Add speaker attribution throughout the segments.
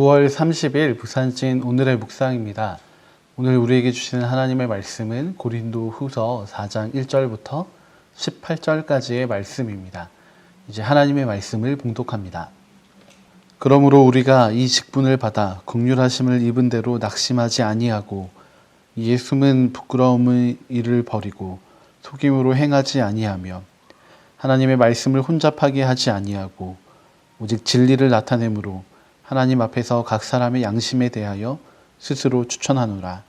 Speaker 1: 9월 30일 부산진 오늘의 묵상입니다. 오늘 우리에게 주시는 하나님의 말씀은 고린도 후서 4장 1절부터 18절까지의 말씀입니다. 이제 하나님의 말씀을 봉독합니다. 그러므로 우리가 이 직분을 받아 긍휼하심을 입은 대로 낙심하지 아니하고 이에 숨은 부끄러움의 일을 버리고 속임으로 행하지 아니하며 하나님의 말씀을 혼잡하게 하지 아니하고 오직 진리를 나타내므로 하나님 앞에서 각 사람의 양심에 대하여 스스로 추천하노라.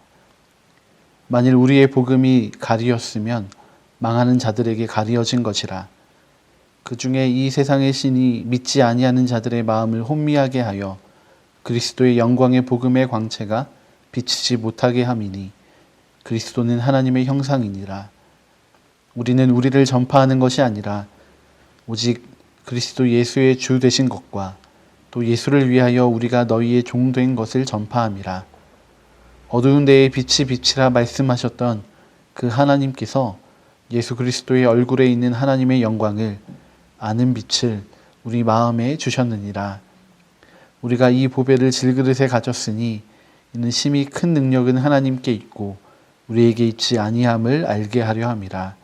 Speaker 1: 만일 우리의 복음이 가리었으면 망하는 자들에게 가리어진 것이라. 그 중에 이 세상의 신이 믿지 아니하는 자들의 마음을 혼미하게 하여 그리스도의 영광의 복음의 광채가 비치지 못하게 함이니 그리스도는 하나님의 형상이니라. 우리는 우리를 전파하는 것이 아니라 오직 그리스도 예수의 주 되신 것과 또 예수를 위하여 우리가 너희의 종 된 것을 전파함이라. 어두운 데에 빛이 빛이라 말씀하셨던 그 하나님께서 예수 그리스도의 얼굴에 있는 하나님의 영광을 아는 빛을 우리 마음에 주셨느니라. 우리가 이 보배를 질그릇에 가졌으니 이는 심히 큰 능력은 하나님께 있고 우리에게 있지 아니함을 알게 하려 함이라.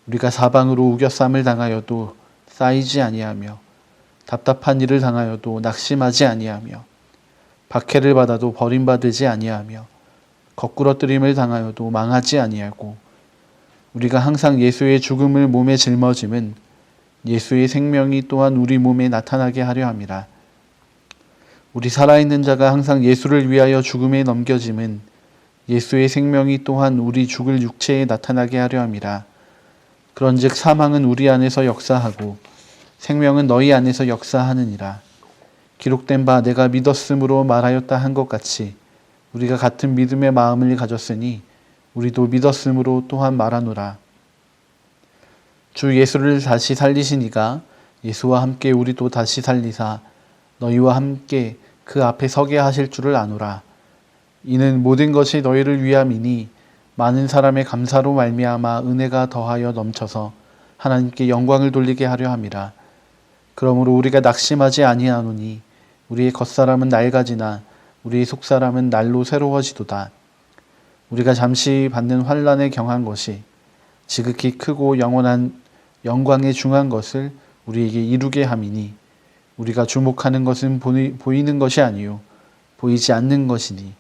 Speaker 1: 우리가 사방으로 우겨쌈을 당하여도 쌓이지 아니하며 답답한 일을 당하여도 낙심하지 아니하며 박해를 받아도 버림받지 아니하며 거꾸러뜨림을 당하여도 망하지 아니하고 우리가 항상 예수의 죽음을 몸에 짊어짐은 예수의 생명이 또한 우리 몸에 나타나게 하려 함이라. 우리 살아있는 자가 항상 예수를 위하여 죽음에 넘겨짐은 예수의 생명이 또한 우리 죽을 육체에 나타나게 하려 함이라. 그런즉 사망은 우리 안에서 역사하고 생명은 너희 안에서 역사하느니라. 기록된 바 내가 믿었으므로 말하였다 한 것 같이 우리가 같은 믿음의 마음을 가졌으니 우리도 믿었으므로 또한 말하노라. 주 예수를 다시 살리신 이가 예수와 함께 우리도 다시 살리사 너희와 함께 그 앞에 서게 하실 줄을 아노라. 이는 모든 것이 너희를 위함이니 많은 사람의 감사로 말미암아 은혜가 더하여 넘쳐서 하나님께 영광을 돌리게 하려 함이라. 그러므로 우리가 낙심하지 아니하노니 우리의 겉사람은 낡아지나 우리의 속사람은 날로 새로워지도다. 우리가 잠시 받는 환난에 경한 것이 지극히 크고 영원한 영광에 중한 것을 우리에게 이루게 함이니 우리가 주목하는 것은 보이는 것이 아니요 보이지 않는 것이니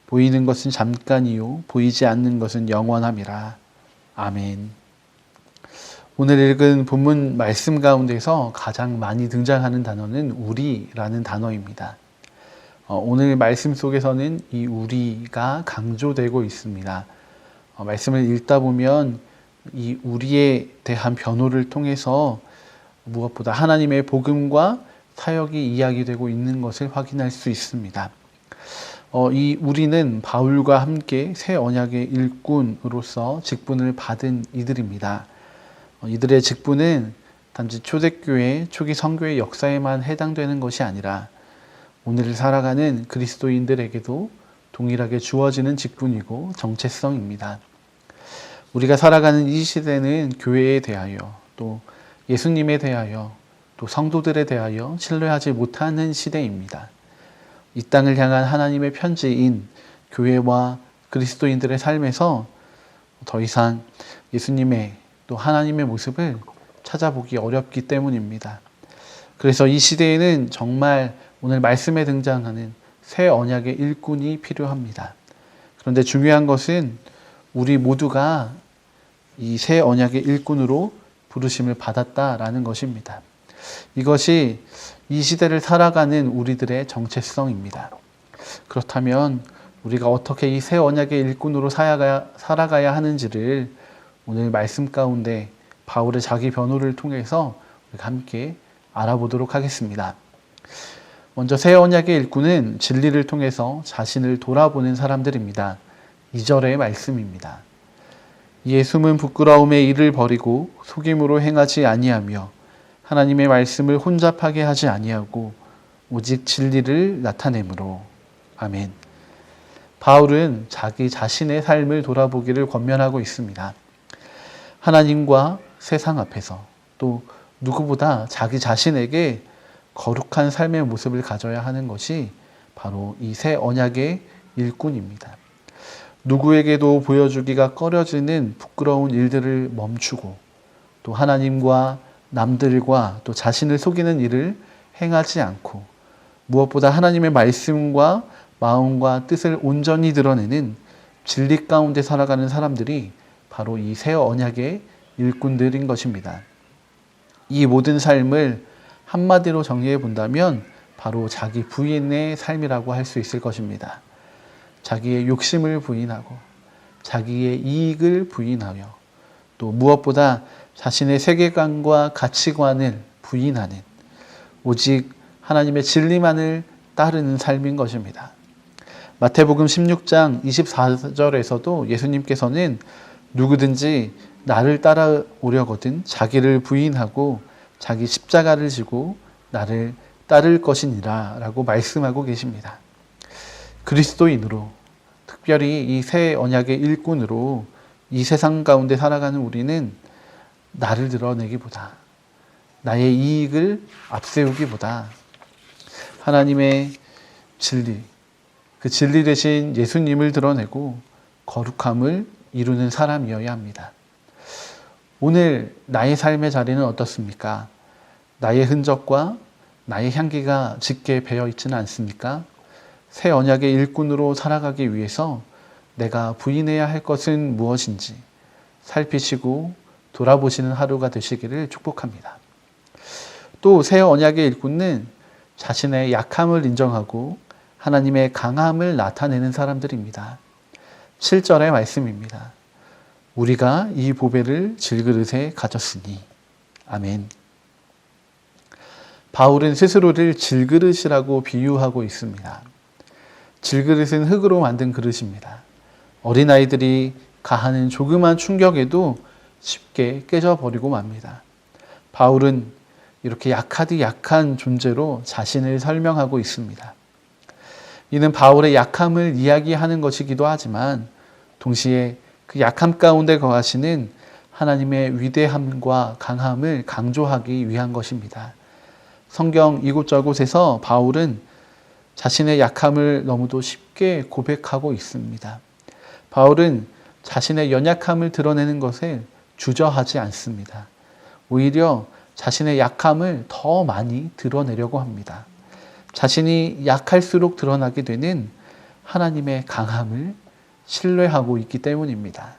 Speaker 1: 보이는 것은 잠깐이요 보이지 않는 것은 영원함이라. 아멘. 오늘 읽은 본문 말씀 가운데서 가장 많이 등장하는 단어는 우리라는 단어입니다. 오늘 말씀 속에서는 이 우리가 강조되고 있습니다. 말씀을 읽다 보면 이 우리에 대한 변호를 통해서 무엇보다 하나님의 복음과 사역이 이야기되고 있는 것을 확인할 수 있습니다. 이 우리는 바울과 함께 새 언약의 일꾼으로서 직분을 받은 이들입니다. 이들의 직분은 단지 초대교회, 초기 선교의 역사에만 해당되는 것이 아니라 오늘을 살아가는 그리스도인들에게도 동일하게 주어지는 직분이고 정체성입니다. 우리가 살아가는 이 시대는 교회에 대하여 또 예수님에 대하여 또 성도들에 대하여 신뢰하지 못하는 시대입니다. 이 땅을 향한 하나님의 편지인 교회와 그리스도인들의 삶에서 더 이상 예수님의 또 하나님의 모습을 찾아보기 어렵기 때문입니다. 그래서 이 시대에는 정말 오늘 말씀에 등장하는 새 언약의 일꾼이 필요합니다. 그런데 중요한 것은 우리 모두가 이 새 언약의 일꾼으로 부르심을 받았다라는 것입니다. 이것이 이 시대를 살아가는 우리들의 정체성입니다. 그렇다면 우리가 어떻게 이 새 언약의 일꾼으로 살아가야 하는지를 오늘 말씀 가운데 바울의 자기 변호를 통해서 우리가 함께 알아보도록 하겠습니다. 먼저 새 언약의 일꾼은 진리를 통해서 자신을 돌아보는 사람들입니다. 2절의 말씀입니다. 이에 숨은 부끄러움의 일을 버리고 속임으로 행하지 아니하며 하나님의 말씀을 혼잡하게 하지 아니하고 오직 진리를 나타내므로. 아멘. 바울은 자기 자신의 삶을 돌아보기를 권면하고 있습니다. 하나님과 세상 앞에서 또 누구보다 자기 자신에게 거룩한 삶의 모습을 가져야 하는 것이 바로 이 새 언약의 일꾼입니다. 누구에게도 보여주기가 꺼려지는 부끄러운 일들을 멈추고 또 하나님과 남들과 또 자신을 속이는 일을 행하지 않고 무엇보다 하나님의 말씀과 마음과 뜻을 온전히 드러내는 진리 가운데 살아가는 사람들이 바로 이 새 언약의 일꾼들인 것입니다. 이 모든 삶을 한마디로 정리해 본다면 바로 자기 부인의 삶이라고 할 수 있을 것입니다. 자기의 욕심을 부인하고 자기의 이익을 부인하며 또 무엇보다 자신의 세계관과 가치관을 부인하는 오직 하나님의 진리만을 따르는 삶인 것입니다. 마태복음 16장 24절에서도 예수님께서는 누구든지 나를 따라오려거든 자기를 부인하고 자기 십자가를 지고 나를 따를 것이니라 라고 말씀하고 계십니다. 그리스도인으로 특별히 이 새 언약의 일꾼으로 이 세상 가운데 살아가는 우리는 나를 드러내기보다 나의 이익을 앞세우기보다 하나님의 진리, 그 진리 대신 예수님을 드러내고 거룩함을 이루는 사람이어야 합니다. 오늘 나의 삶의 자리는 어떻습니까? 나의 흔적과 나의 향기가 짙게 배어 있지는 않습니까? 새 언약의 일꾼으로 살아가기 위해서 내가 부인해야 할 것은 무엇인지 살피시고 돌아보시는 하루가 되시기를 축복합니다. 또 새 언약의 일꾼은 자신의 약함을 인정하고 하나님의 강함을 나타내는 사람들입니다. 7절의 말씀입니다. 우리가 이 보배를 질그릇에 가졌으니. 아멘. 바울은 스스로를 질그릇이라고 비유하고 있습니다. 질그릇은 흙으로 만든 그릇입니다. 어린아이들이 가하는 조그만 충격에도 쉽게 깨져버리고 맙니다. 바울은 이렇게 약하디 약한 존재로 자신을 설명하고 있습니다. 이는 바울의 약함을 이야기하는 것이기도 하지만 동시에 그 약함 가운데 거하시는 하나님의 위대함과 강함을 강조하기 위한 것입니다. 성경 이곳저곳에서 바울은 자신의 약함을 너무도 쉽게 고백하고 있습니다. 바울은 자신의 연약함을 드러내는 것을 주저하지 않습니다. 오히려 자신의 약함을 더 많이 드러내려고 합니다. 자신이 약할수록 드러나게 되는 하나님의 강함을 신뢰하고 있기 때문입니다.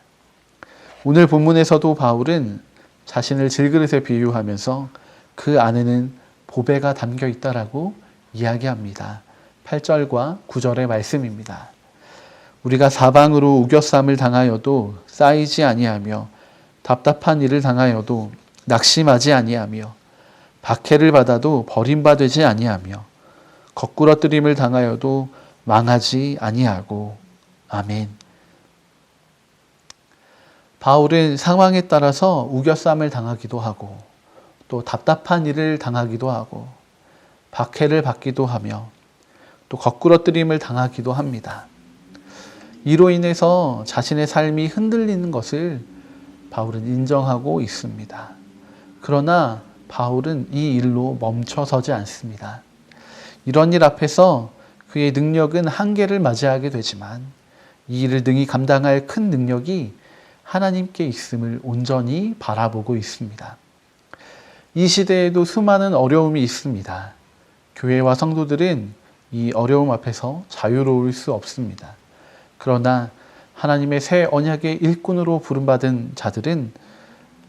Speaker 1: 오늘 본문에서도 바울은 자신을 질그릇에 비유하면서 그 안에는 보배가 담겨 있다라고 이야기합니다. 8절과 9절의 말씀입니다. 우리가 사방으로 우겨쌈을 당하여도 쌓이지 아니하며 답답한 일을 당하여도 낙심하지 아니하며 박해를 받아도 버림받지 아니하며 거꾸러뜨림을 당하여도 망하지 아니하고. 아멘. 바울은 상황에 따라서 우겨쌈을 당하기도 하고 또 답답한 일을 당하기도 하고 박해를 받기도 하며 또 거꾸러뜨림을 당하기도 합니다. 이로 인해서 자신의 삶이 흔들리는 것을 바울은 인정하고 있습니다. 그러나 바울은 이 일로 멈춰서지 않습니다. 이런 일 앞에서 그의 능력은 한계를 맞이하게 되지만 이 일을 능히 감당할 큰 능력이 하나님께 있음을 온전히 바라보고 있습니다. 이 시대에도 수많은 어려움이 있습니다. 교회와 성도들은 이 어려움 앞에서 자유로울 수 없습니다. 그러나 하나님의 새 언약의 일꾼으로 부름받은 자들은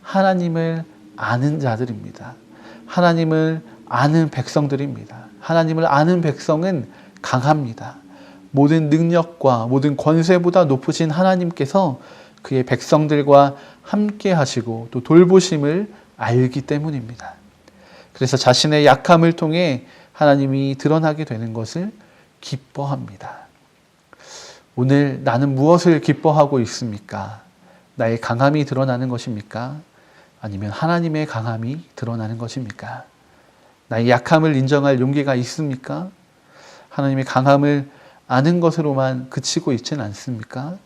Speaker 1: 하나님을 아는 자들입니다. 하나님을 아는 백성들입니다. 하나님을 아는 백성은 강합니다. 모든 능력과 모든 권세보다 높으신 하나님께서 그의 백성들과 함께 하시고 또 돌보심을 알기 때문입니다. 그래서 자신의 약함을 통해 하나님이 드러나게 되는 것을 기뻐합니다. 오늘 나는 무엇을 기뻐하고 있습니까? 나의 강함이 드러나는 것입니까? 아니면 하나님의 강함이 드러나는 것입니까? 나의 약함을 인정할 용기가 있습니까? 하나님의 강함을 아는 것으로만 그치고 있지는 않습니까?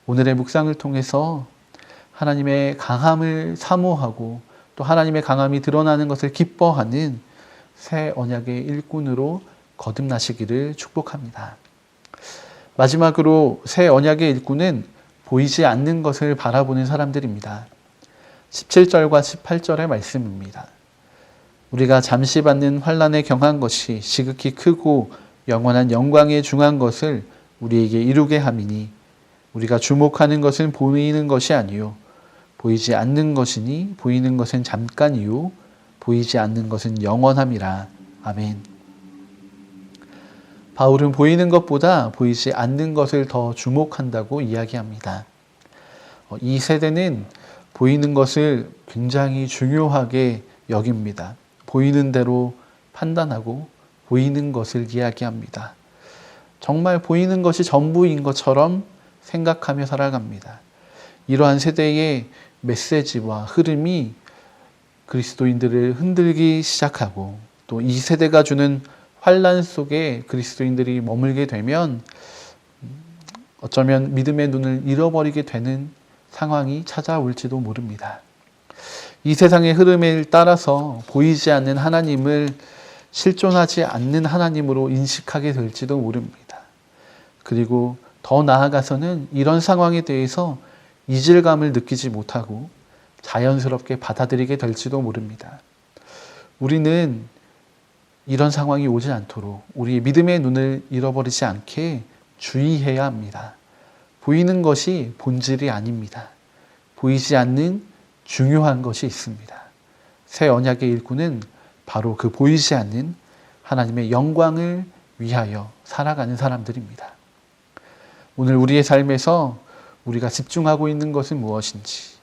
Speaker 1: 오늘의 묵상을 통해서 하나님의 강함을 사모하고 또 하나님의 강함이 드러나는 것을 기뻐하는 새 언약의 일꾼으로 거듭나시기를 축복합니다. 마지막으로 새 언약의 일꾼은 보이지 않는 것을 바라보는 사람들입니다. 17절과 18절의 말씀입니다. 우리가 잠시 받는 환난에 경한 것이 지극히 크고 영원한 영광에 중한 것을 우리에게 이루게 함이니 우리가 주목하는 것은 보이는 것이 아니요 보이지 않는 것이니 보이는 것은 잠깐이요 보이지 않는 것은 영원함이라. 아멘. 바울은 보이는 것보다 보이지 않는 것을 더 주목한다고 이야기합니다. 이 세대는 보이는 것을 굉장히 중요하게 여깁니다. 보이는 대로 판단하고 보이는 것을 이야기합니다. 정말 보이는 것이 전부인 것처럼 생각하며 살아갑니다. 이러한 세대의 메시지와 흐름이 그리스도인들을 흔들기 시작하고 또 이 세대가 주는 환난 속에 그리스도인들이 머물게 되면 어쩌면 믿음의 눈을 잃어버리게 되는 상황이 찾아올지도 모릅니다. 이 세상의 흐름에 따라서 보이지 않는 하나님을 실존하지 않는 하나님으로 인식하게 될지도 모릅니다. 그리고 더 나아가서는 이런 상황에 대해서 이질감을 느끼지 못하고 자연스럽게 받아들이게 될지도 모릅니다. 우리는 이런 상황이 오지 않도록 우리의 믿음의 눈을 잃어버리지 않게 주의해야 합니다. 보이는 것이 본질이 아닙니다. 보이지 않는 중요한 것이 있습니다. 새 언약의 일꾼은 바로 그 보이지 않는 하나님의 영광을 위하여 살아가는 사람들입니다. 오늘 우리의 삶에서 우리가 집중하고 있는 것은 무엇인지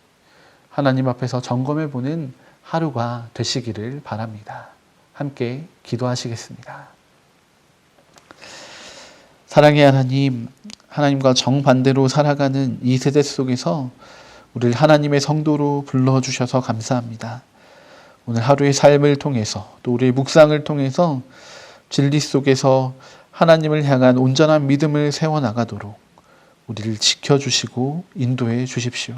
Speaker 1: 하나님 앞에서 점검해보는 하루가 되시기를 바랍니다. 함께 기도하시겠습니다. 사랑의 하나님, 하나님과 정반대로 살아가는 이 세대 속에서 우리를 하나님의 성도로 불러주셔서 감사합니다. 오늘 하루의 삶을 통해서 또 우리의 묵상을 통해서 진리 속에서 하나님을 향한 온전한 믿음을 세워나가도록 우리를 지켜주시고 인도해 주십시오.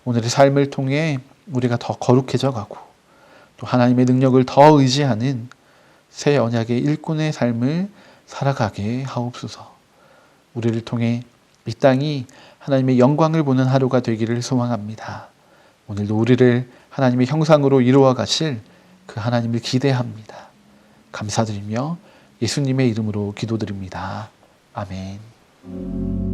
Speaker 1: 오늘의 삶을 통해 우리가 더 거룩해져 가고 또 하나님의 능력을 더 의지하는 새 언약의 일꾼의 삶을 살아가게 하옵소서. 우리를 통해 이 땅이 하나님의 영광을 보는 하루가 되기를 소망합니다. 오늘도 우리를 하나님의 형상으로 이루어 가실 그 하나님을 기대합니다. 감사드리며 예수님의 이름으로 기도드립니다. 아멘.